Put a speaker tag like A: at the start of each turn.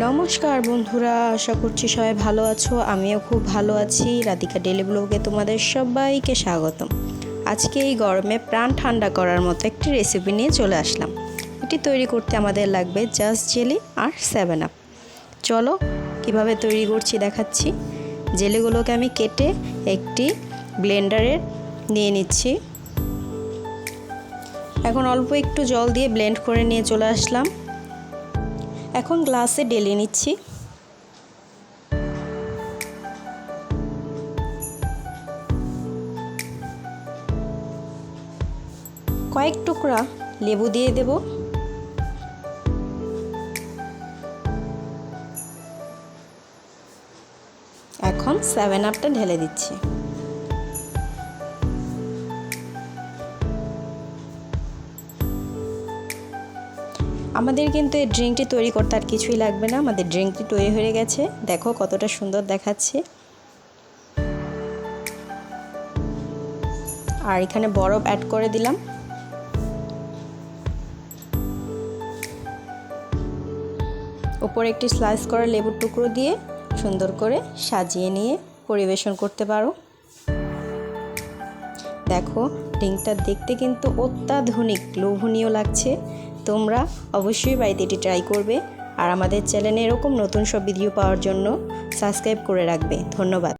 A: নমস্কার বন্ধুরা, আশা করছি সবাই ভালো আছো। আমিও খুব ভালো আছি। রাধিকা ডেলি ব্লগে তোমাদের সবাইকে স্বাগতম। আজকে এই গরমে প্রাণ ঠান্ডা করার মতো একটি রেসিপি নিয়ে চলে আসলাম। এটি তৈরি করতে আমাদের লাগবে জাস্ট জেলি আর 7 আপ। চলো কিভাবে তৈরি করছি দেখাচ্ছি। জেলিগুলোকে আমি কেটে একটি ব্লেন্ডারে নিয়ে নিচ্ছি। এখন অল্প একটু জল দিয়ে ব্লেন্ড করে নিয়ে চলে আসলাম। এখন গ্লাসে ঢেলে নিচ্ছি। কয়েক টুকরা লেবু দিয়ে দেব। এখন 7 আপটা ঢেলে দিচ্ছি। আমাদের কিন্তু এই ড্রিঙ্কটি তৈরি করতে আর কিছুই লাগবে না। আমাদের ড্রিঙ্কটি তৈরি হয়ে গেছে। দেখো কতটা সুন্দর দেখাচ্ছে। আর এখানে বরফ অ্যাড করে দিলাম। উপরে একটি স্লাইস করা লেবুর টুকরো দিয়ে সুন্দর করে সাজিয়ে নিয়ে পরিবেশন করতে পারো। দেখো ড্রিঙ্কটা দেখতে কিন্তু অত্যাধুনিক লোভনীয় লাগছে। তোমরা অবশ্যই বাড়িতে এটি ট্রাই করবে। আর আমাদের চ্যানেলে এরকম নতুন সব ভিডিও পাওয়ার জন্য সাবস্ক্রাইব করে রাখবে। ধন্যবাদ।